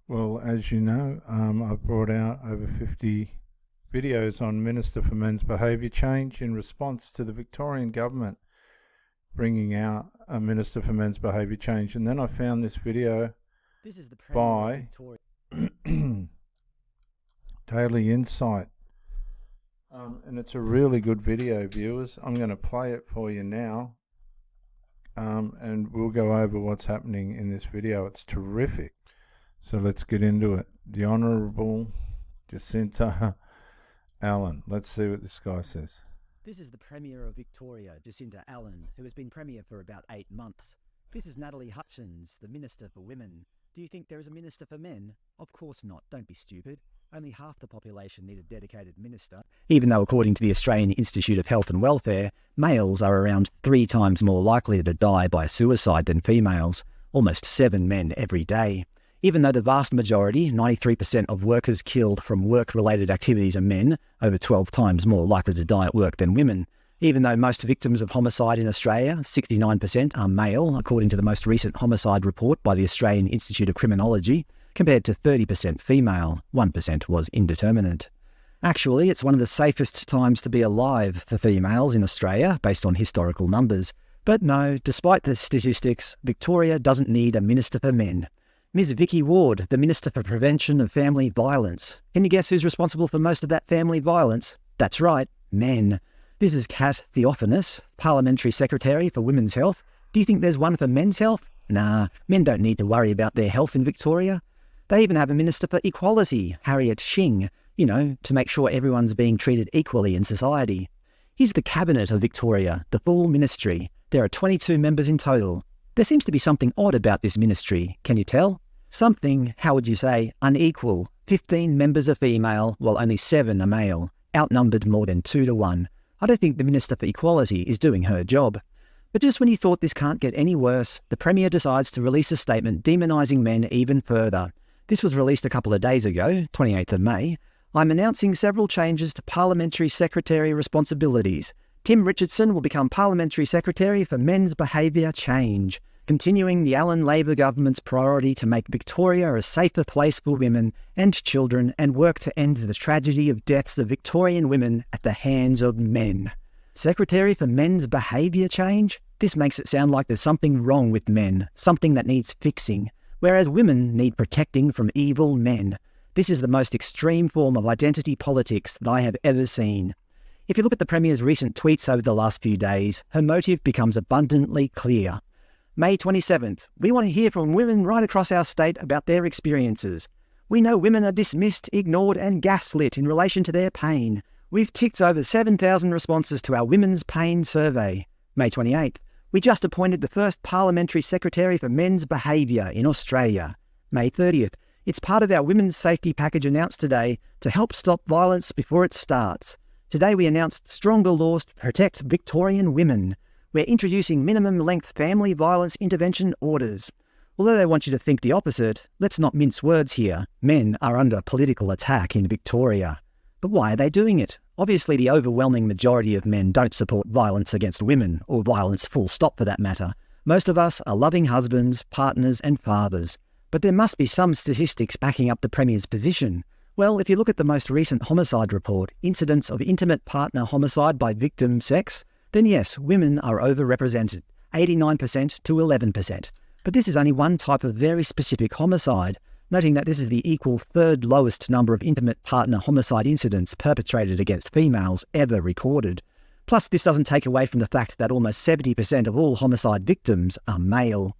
Well, as you know, I've brought out over 50 videos on Minister for Men's Behaviour Change in response to the Victorian government bringing out a Minister for Men's Behaviour Change. And then I found this video This is the Premier of by Victoria. Daily Insight. And it's a really good video, viewers. I'm going to play it for you now. And we'll go over what's happening in this video. It's terrific. So let's get into it. The Honourable Jacinta Allen. Let's see what this guy says. This is the Premier of Victoria, Jacinta Allen, who has been Premier for about 8 months. This is Natalie Hutchins, the Minister for Women. Do you think there is a Minister for Men? Of course not. Don't be stupid. Only half the population need a dedicated minister, even though according to the Australian Institute of Health and Welfare, males are around 3 times more likely to die by suicide than females, almost 7 men every day. Even though the vast majority, 93% of workers killed from work-related activities are men, over 12 times more likely to die at work than women. Even though most victims of homicide in Australia, 69%, are male, according to the most recent homicide report by the Australian Institute of Criminology, compared to 30% female, 1% was indeterminate. Actually, it's one of the safest times to be alive for females in Australia, based on historical numbers. But no, despite the statistics, Victoria doesn't need a Minister for Men. Ms Vicky Ward, the Minister for Prevention of Family Violence. Can you guess who's responsible for most of that family violence? That's right, men. This is Kat Theophanous, Parliamentary Secretary for Women's Health. Do you think there's one for men's health? Nah, men don't need to worry about their health in Victoria. They even have a Minister for Equality, Harriet Shing, to make sure everyone's being treated equally in society. Here's the Cabinet of Victoria, the full ministry. There are 22 members in total. There seems to be something odd about this ministry, can you tell? Something, how would you say, unequal. 15 members are female, while only 7 are male, outnumbered more than 2 to 1. I don't think the Minister for Equality is doing her job. But just when you thought this can't get any worse, the Premier decides to release a statement demonising men even further. This was released a couple of days ago, 28th of May. I'm announcing several changes to Parliamentary Secretary responsibilities. Tim Richardson will become Parliamentary Secretary for Men's Behaviour Change, continuing the Allen Labor government's priority to make Victoria a safer place for women and children and work to end the tragedy of deaths of Victorian women at the hands of men. Secretary for Men's Behaviour Change? This makes it sound like there's something wrong with men, something that needs fixing, whereas women need protecting from evil men. This is the most extreme form of identity politics that I have ever seen. If you look at the Premier's recent tweets over the last few days, her motive becomes abundantly clear. May 27th, we want to hear from women right across our state about their experiences. We know women are dismissed, ignored and gaslit in relation to their pain. We've ticked over 7,000 responses to our Women's Pain Survey. May 28th, we just appointed the first Parliamentary Secretary for Men's Behaviour in Australia. May 30th, it's part of our Women's Safety Package announced today to help stop violence before it starts. Today we announced stronger laws to protect Victorian women. We're introducing minimum-length family violence intervention orders. Although they want you to think the opposite, let's not mince words here. Men are under political attack in Victoria. But why are they doing it? Obviously, the overwhelming majority of men don't support violence against women, or violence full stop for that matter. Most of us are loving husbands, partners and fathers. But there must be some statistics backing up the Premier's position. Well, if you look at the most recent homicide report, incidents of intimate partner homicide by victim sex, then yes, women are overrepresented, 89% to 11%. But this is only one type of very specific homicide, noting that this is the equal 3rd lowest number of intimate partner homicide incidents perpetrated against females ever recorded. Plus, this doesn't take away from the fact that almost 70% of all homicide victims are male.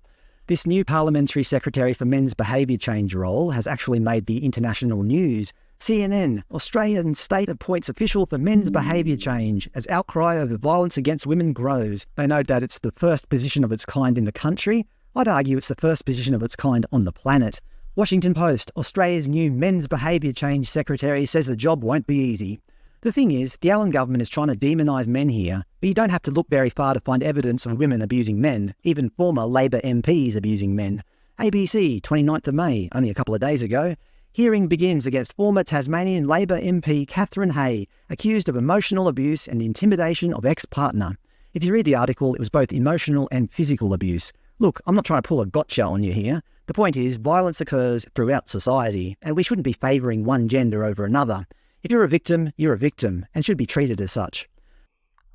This new Parliamentary Secretary for Men's Behaviour Change role has actually made the international news. CNN, Australian state appoints official for men's behaviour change as outcry over violence against women grows. They note that it's the first position of its kind in the country. I'd argue it's the first position of its kind on the planet. Washington Post, Australia's new men's behaviour change secretary says the job won't be easy. The thing is, the Allen government is trying to demonise men here, but you don't have to look very far to find evidence of women abusing men, even former Labor MPs abusing men. ABC, 29th of May, only a couple of days ago. Hearing begins against former Tasmanian Labor MP Catherine Hay, accused of emotional abuse and intimidation of ex-partner. If you read the article, it was both emotional and physical abuse. Look, I'm not trying to pull a gotcha on you here. The point is, violence occurs throughout society, and we shouldn't be favouring one gender over another. If you're a victim, you're a victim, and should be treated as such.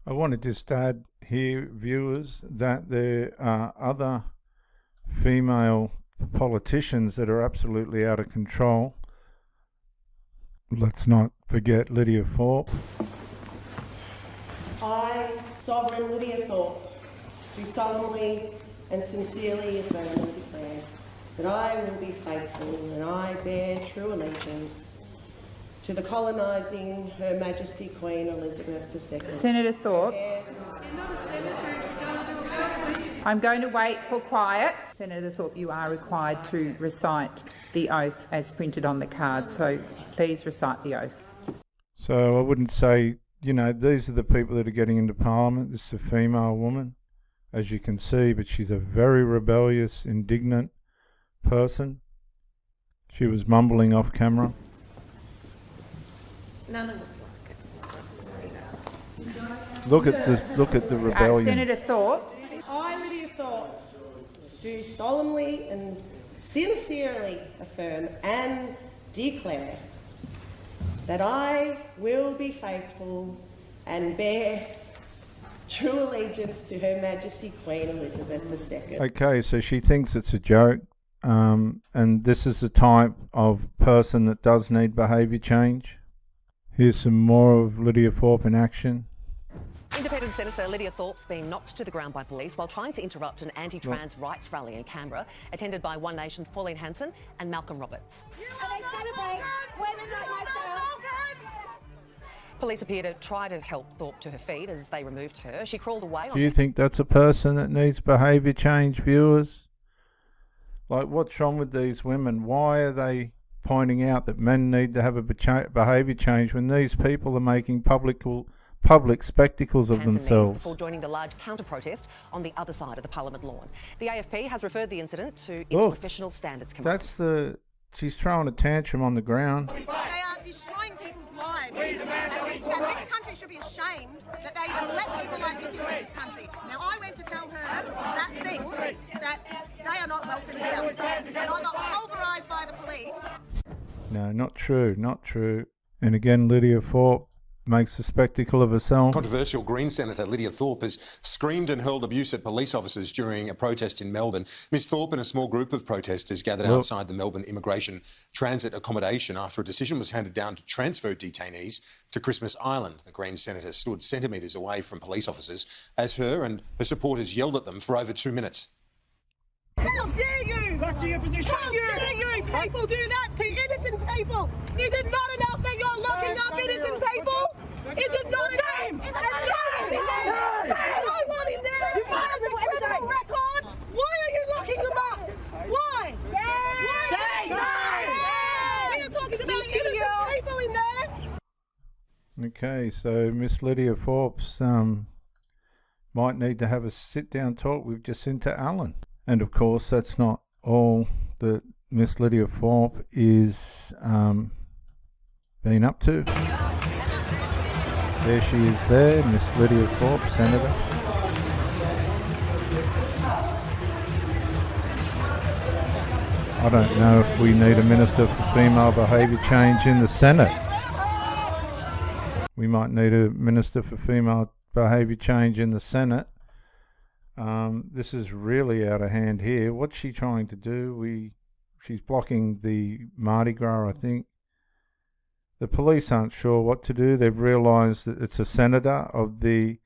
I want to just add here, viewers, that there are other female politicians that are absolutely out of control. Let's not forget Lydia Thorpe. I, Sovereign Lydia Thorpe, do solemnly and sincerely affirm and declare that I will be faithful and I bear true allegiance to the colonising Her Majesty Queen Elizabeth II. Senator Thorpe. I'm going to wait for quiet. Senator Thorpe, you are required to recite the oath as printed on the card, so please recite the oath. So I wouldn't say, you know, these are the people that are getting into Parliament. This is a female woman, as you can see, but she's a very rebellious, indignant person. She was mumbling off camera. None of us like it. Look at this. Look at the rebellion. Senator Thorpe. I, Lydia Thorpe, do solemnly and sincerely affirm and declare that I will be faithful and bear true allegiance to Her Majesty Queen Elizabeth II. Okay, so she thinks it's a joke, and this is the type of person that does need behaviour change. Here's some more of Lydia Thorpe in action. Independent Senator Lydia Thorpe's been knocked to the ground by police while trying to interrupt an anti-trans rights rally in Canberra, attended by One Nation's Pauline Hanson and Malcolm Roberts. And they celebrate women like myself. Police appear to try to help Thorpe to her feet as they removed her. She crawled away. Do you think that's a person that needs behaviour change, viewers? Like, what's wrong with these women? Why are they pointing out that men need to have a behaviour change when these people are making public spectacles of themselves? Before joining the large counter-protest on the other side of the Parliament lawn. The AFP has referred the incident to its Professional Standards Committee. She's throwing a tantrum on the ground. They are destroying people's lives. And this country should be ashamed that they even let people like this into this country. Now, I went to tell her that thing, that they are not welcome here. And I got pulverised by the police. No, not true, not true. And again, Lydia Thorpe makes a spectacle of herself. Controversial Green Senator Lydia Thorpe has screamed and hurled abuse at police officers during a protest in Melbourne. Ms Thorpe and a small group of protesters gathered outside the Melbourne Immigration Transit Accommodation after a decision was handed down to transfer detainees to Christmas Island. The Green Senator stood centimetres away from police officers as her and her supporters yelled at them for over 2 minutes. How dare you! Back to your position! How dare you people do that to innocent people? Is it not enough that you're locking up innocent people? Is it not enough? And no one in there has a criminal record. Why are you locking them up? Why? Why? We are talking about innocent people in there. Okay, so Miss Lydia Thorpe's might need to have a sit-down talk with Jacinta Allen. And of course, that's not all that Miss Lydia Thorpe is been up to. There she is there, Miss Lydia Thorpe, Senator. I don't know if we need a Minister for Female Behaviour Change in the Senate. We might need a Minister for Female Behaviour Change in the Senate. This is really out of hand here. What's she trying to do? She's blocking the Mardi Gras, I think. The police aren't sure what to do. They've realised that it's a senator of the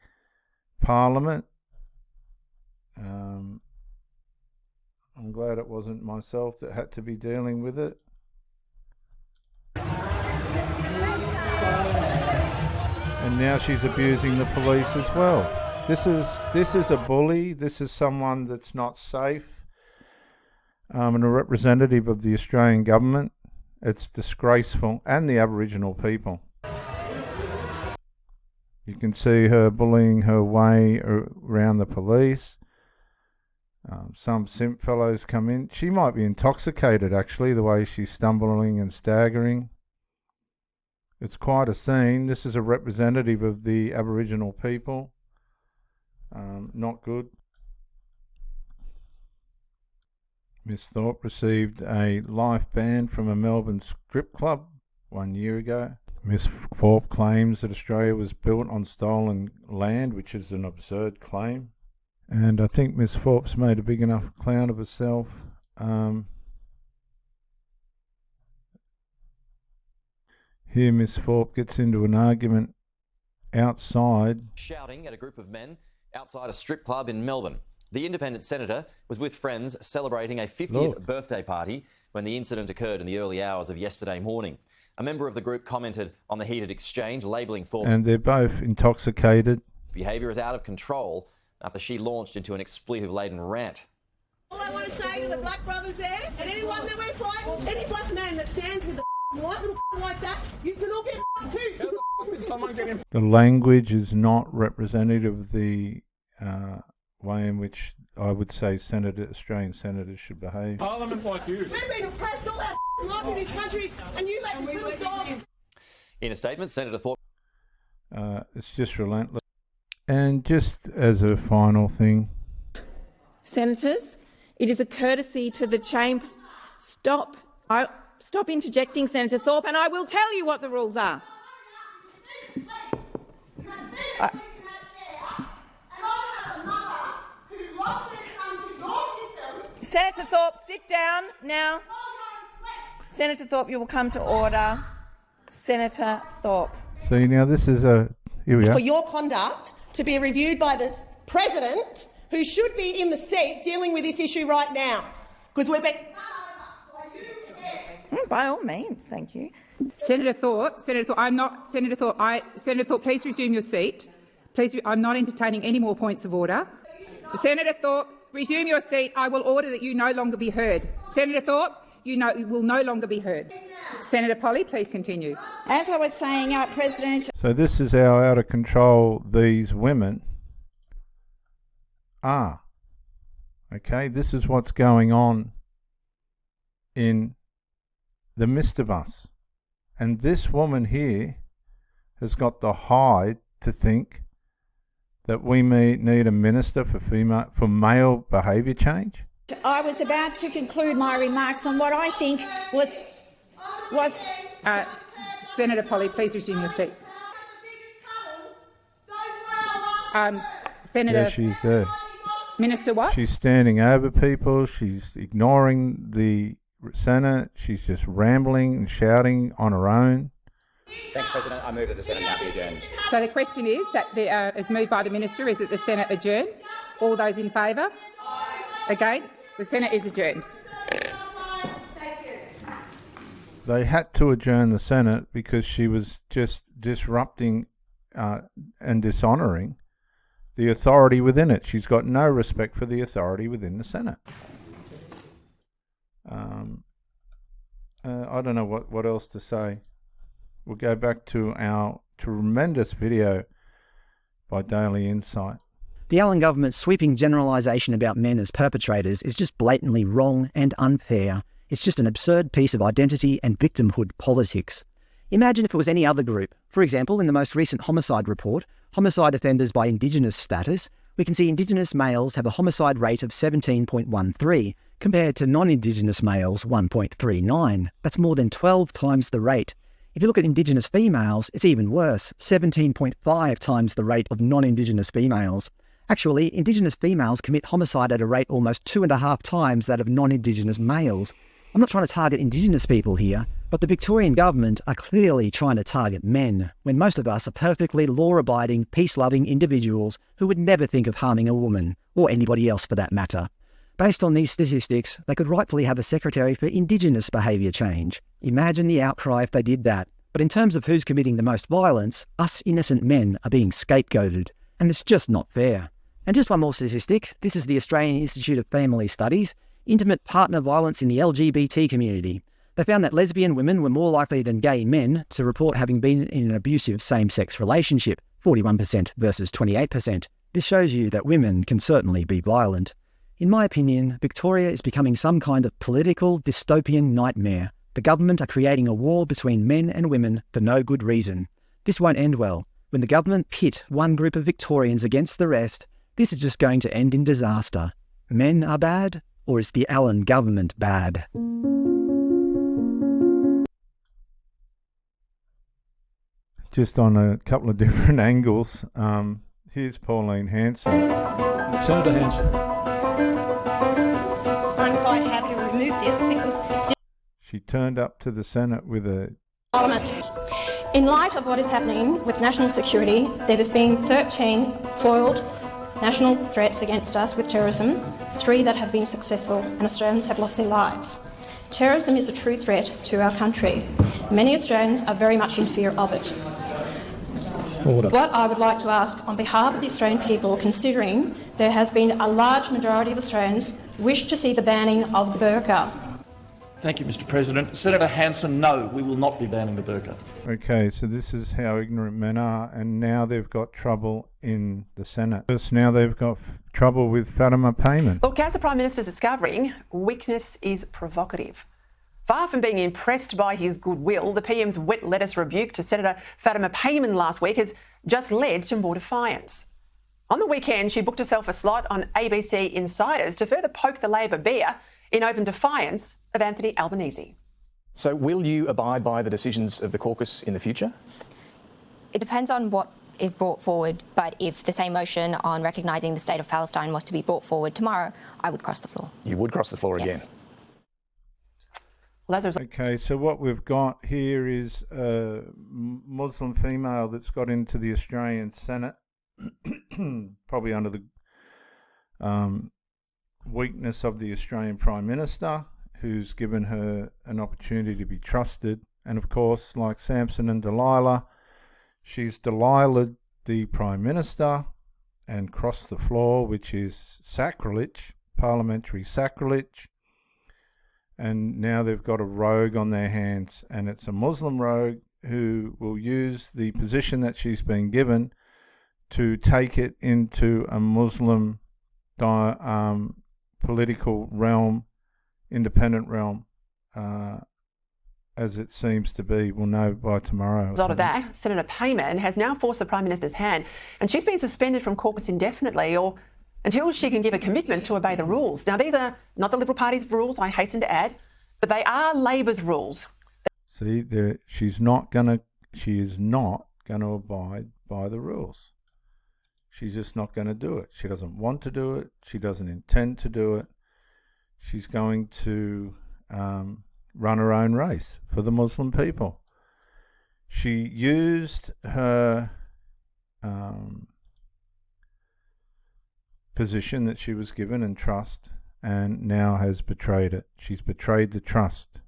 Parliament. I'm glad it wasn't myself that had to be dealing with it. And now she's abusing the police as well. This is a bully. This is someone that's not safe. And a representative of the Australian government. It's disgraceful, and the Aboriginal people. You can see her bullying her way around the police. Some simp fellows come in. She might be intoxicated, actually, the way she's stumbling and staggering. It's quite a scene. This is a representative of the Aboriginal people. Not good. Miss Thorpe received a life ban from a Melbourne strip club 1 year ago. Miss Thorpe claims that Australia was built on stolen land, which is an absurd claim. And I think Miss Thorpe's made a big enough clown of herself. Here Miss Thorpe gets into an argument outside. Shouting at a group of men outside a strip club in Melbourne. The independent senator was with friends celebrating a 50th birthday party when the incident occurred in the early hours of yesterday morning. A member of the group commented on the heated exchange, labelling Thorpe's and they're both intoxicated. behaviour as out of control after she launched into an expletive-laden rant. All I want to say to the black brothers there, and anyone that we're fighting, any black man that stands with a white little like that, you can all get too. The language is not representative of the way in which I would say Australian senators should behave. Parliament like you. We've been oppressed all our life in this country, and you let this little dog. In a statement, Senator Thorpe... It's just relentless. And just as a final thing... Senators, it is a courtesy to the chamber. Stop interjecting, Senator Thorpe, and I will tell you what the rules are. Senator Thorpe, sit down now. Senator Thorpe, you will come to order. Senator Thorpe. See, now this is a... Here we are. For your conduct to be reviewed by the President, who should be in the seat dealing with this issue right now. Because we've been... By all means, thank you. Senator Thorpe, I'm not... Senator Thorpe, please resume your seat. Please, I'm not entertaining any more points of order. Senator Thorpe, resume your seat. I will order that you no longer be heard. Senator Thorpe, you will no longer be heard. Senator Polly, please continue. As I was saying, President... So this is how out of control these women are. Okay, this is what's going on in the midst of us. And this woman here has got the hide to think that we may need a minister for male behaviour change. I was about to conclude my remarks on what I think was... Senator Polly, please resume your seat. Senator... Yeah, she's there. Minister what? She's standing over people. She's ignoring the Senate. She's just rambling and shouting on her own. Thanks, President. I move that the Senate now be adjourned. So the question is that, as moved by the Minister, is that the Senate adjourn? All those in favour? Against? The Senate is adjourned. They had to adjourn the Senate because she was just disrupting and dishonouring the authority within it. She's got no respect for the authority within the Senate. I don't know what else to say. We'll go back to our tremendous video by Daily Insight. The Allen government's sweeping generalisation about men as perpetrators is just blatantly wrong and unfair. It's just an absurd piece of identity and victimhood politics. Imagine if it was any other group. For example, in the most recent homicide report, homicide offenders by Indigenous status, we can see Indigenous males have a homicide rate of 17.13 compared to non-Indigenous males 1.39. That's more than 12 times the rate. If you look at Indigenous females, it's even worse, 17.5 times the rate of non-Indigenous females. Actually, Indigenous females commit homicide at a rate almost 2.5 times that of non-Indigenous males. I'm not trying to target Indigenous people here, but the Victorian government are clearly trying to target men, when most of us are perfectly law-abiding, peace-loving individuals who would never think of harming a woman, or anybody else for that matter. Based on these statistics, they could rightfully have a Secretary for Indigenous behaviour change. Imagine the outcry if they did that. But in terms of who's committing the most violence, us innocent men are being scapegoated, and it's just not fair. And just one more statistic, this is the Australian Institute of Family Studies, intimate partner violence in the LGBT community. They found that lesbian women were more likely than gay men to report having been in an abusive same-sex relationship, 41% versus 28%. This shows you that women can certainly be violent. In my opinion, Victoria is becoming some kind of political dystopian nightmare. The government are creating a war between men and women for no good reason. This won't end well. When the government pit one group of Victorians against the rest, this is just going to end in disaster. Men are bad, Or is the Allen government bad? Just on a couple of different angles. Here's Pauline Hanson. Senator Hanson. I'm quite happy to remove this because She turned up to the Senate with a... Parliament. In light of what is happening with national security, there has been 13 foiled national threats against us with terrorism, 3 that have been successful, and Australians have lost their lives. Terrorism is a true threat to our country. Many Australians are very much in fear of it. Order. What I would like to ask on behalf of the Australian people, considering there has been a large majority of Australians wish to see the banning of the burqa. Thank you, Mr. President. Senator Hanson, no, we will not be banning the burqa. Okay, so this is how ignorant men are, and now they've got trouble in the Senate. First, now they've got trouble with Fatima Payman. Look, as the Prime Minister's discovering, weakness is provocative. Far from being impressed by his goodwill, the PM's wet lettuce rebuke to Senator Fatima Payman last week has just led to more defiance. On the weekend, she booked herself a slot on ABC Insiders to further poke the Labor bear in open defiance of Anthony Albanese. So will you abide by the decisions of the caucus in the future? It depends on what is brought forward, but if the same motion on recognising the state of Palestine was to be brought forward tomorrow, I would cross the floor. You would cross the floor Yes. again? Okay, so what we've got here is a Muslim female that's got into the Australian Senate, probably under the weakness of the Australian Prime Minister, who's given her an opportunity to be trusted. And of course, like Samson and Delilah, she's Delilah'd the Prime Minister and crossed the floor, which is sacrilege, parliamentary sacrilege. And now they've got a rogue on their hands, and it's a Muslim rogue who will use the position that she's been given to take it into a Muslim political realm, independent realm, as it seems to be. We'll know by tomorrow. As a result of that, Senator Payman has now forced the Prime Minister's hand, and she's been suspended from caucus indefinitely, or until she can give a commitment to obey the rules. Now, these are not the Liberal Party's rules, I hasten to add, but they are Labor's rules. See, she is not gonna abide by the rules. She's just not going to do it. She doesn't want to do it. She doesn't intend to do it. She's going to run her own race for the Muslim people. She used her position that she was given and trust, and now has betrayed it. She's betrayed the trust.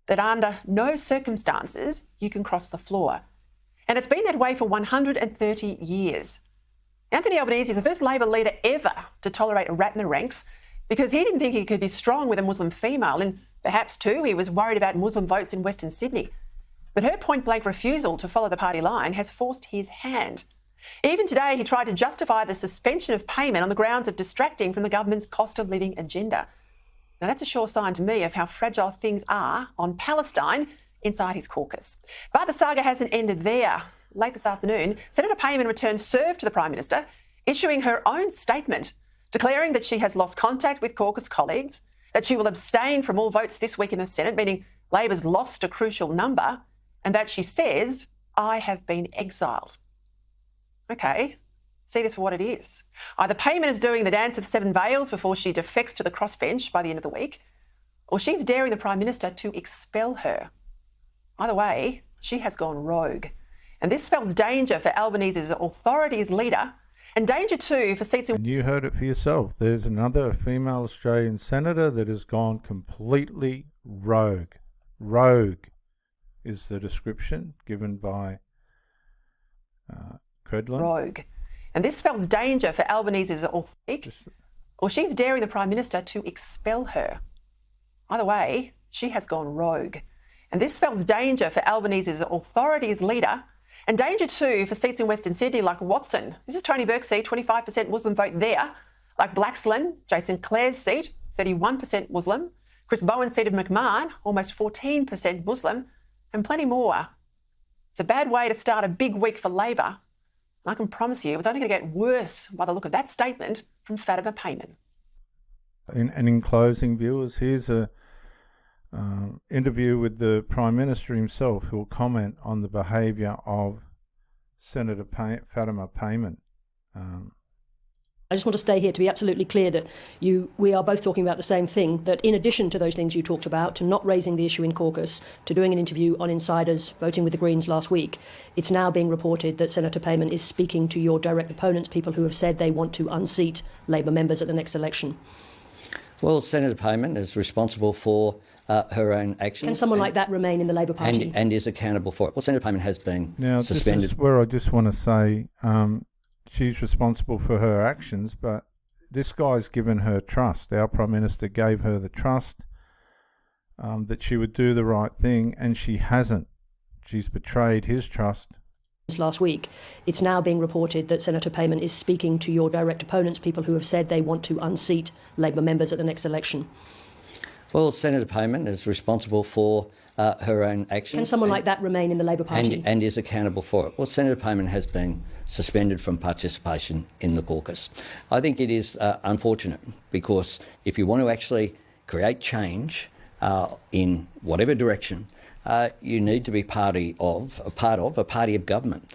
That under no circumstances you can cross the floor. And it's been that way for 130 years. Anthony Albanese is the first Labor leader ever to tolerate a rat in the ranks because he didn't think he could be strong with a Muslim female, and perhaps too he was worried about Muslim votes in Western Sydney. But her point-blank refusal to follow the party line has forced his hand. Even today, he tried to justify the suspension of payment on the grounds of distracting from the government's cost of living agenda. Now, that's a sure sign to me of how fragile things are on Palestine inside his caucus. But the saga hasn't ended there. Late this afternoon, Senator Payman returned serve to the Prime Minister, issuing her own statement, declaring that she has lost contact with caucus colleagues, that she will abstain from all votes this week in the Senate, meaning Labor's lost a crucial number, and that she says, "I have been exiled." Okay, see this for what it is. Either Payman is doing the dance of the seven veils before she defects to the crossbench by the end of the week, or she's daring the Prime Minister to expel her. Either way, she has gone rogue. And this spells danger for Albanese's authority as leader, and danger too for seats in... And you heard it for yourself. There's another female Australian senator that has gone completely rogue. Rogue is the description given by Credlin. Rogue. And this spells danger for Albanese's authority, or she's daring the Prime Minister to expel her. Either way, she has gone rogue. And this spells danger for Albanese's authority as leader, and danger too for seats in Western Sydney like Watson. This is Tony Burke's seat, 25% Muslim vote there. Like Blaxland, Jason Clare's seat, 31% Muslim. Chris Bowen's seat of McMahon, almost 14% Muslim, and plenty more. It's a bad way to start a big week for Labor. And I can promise you it's only going to get worse by the look of that statement from Fatima Payman. In closing, viewers, here's a interview with the Prime Minister himself, who will comment on the behaviour of Senator Fatima Payman. I just want to stay here to be absolutely clear that we are both talking about the same thing, that in addition to those things you talked about, to not raising the issue in caucus, to doing an interview on insiders voting with the Greens last week, it's now being reported that Senator Payman is speaking to your direct opponents, people who have said they want to unseat Labor members at the next election. Well, Senator Payman is responsible for her own actions. Can someone like that remain in the Labor Party? And is accountable for it. Well, Senator Payman has been suspended. This is where I just want to say she's responsible for her actions, but this guy's given her trust. Our Prime Minister gave her the trust that she would do the right thing, and she hasn't. She's betrayed his trust. Last week, it's now being reported that Senator Payman is speaking to your direct opponents, people who have said they want to unseat Labor members at the next election. Well, Senator Payman is responsible for her own actions. Can someone like that remain in the Labor Party? And is accountable for it. Well, Senator Payman has been suspended from participation in the caucus. I think it is unfortunate, because if you want to actually create change in whatever direction, you need to be part of a party of government.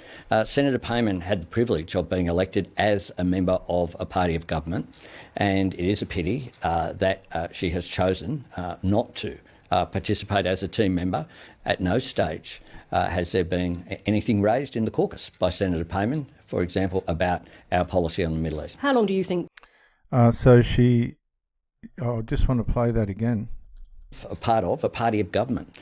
Senator Payman had the privilege of being elected as a member of a party of government, and it is a pity that she has chosen not to participate as a team member. At no stage has there been anything raised in the caucus by Senator Payman, for example, about our policy on the Middle East. How long do you think? I just want to play that again. A part of a party of government.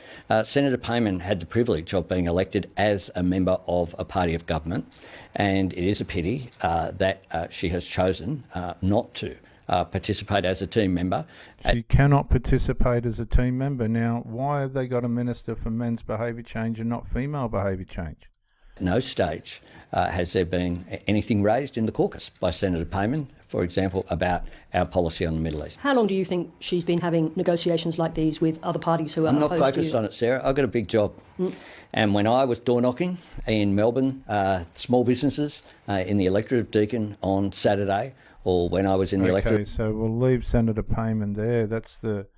Senator Payman had the privilege of being elected as a member of a party of government, and it is a pity that she has chosen not to participate as a team member. She cannot participate as a team member. Now, why have they got a Minister for Men's Behaviour Change and not Female Behaviour Change? At no stage has there been anything raised in the caucus by Senator Payman, for example, about our policy on the Middle East. How long do you think she's been having negotiations like these with other parties who are opposed to you? I'm not focused on it, Sarah. I've got a big job. And when I was door knocking in Melbourne, small businesses in the electorate of Deakin on Saturday, or when I was in the electorate... Okay, so we'll leave Senator Payman there. That's the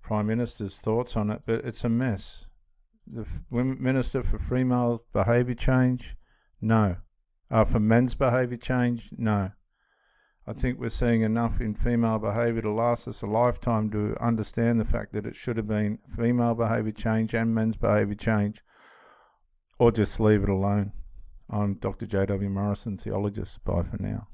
Prime Minister's thoughts on it, but it's a mess. The Minister for Female Behaviour Change? No. For Men's Behaviour Change? No. I think we're seeing enough in female behaviour to last us a lifetime to understand the fact that it should have been female behaviour change and men's behaviour change, or just leave it alone. I'm Dr. J.W. Morrison, theologist. Bye for now.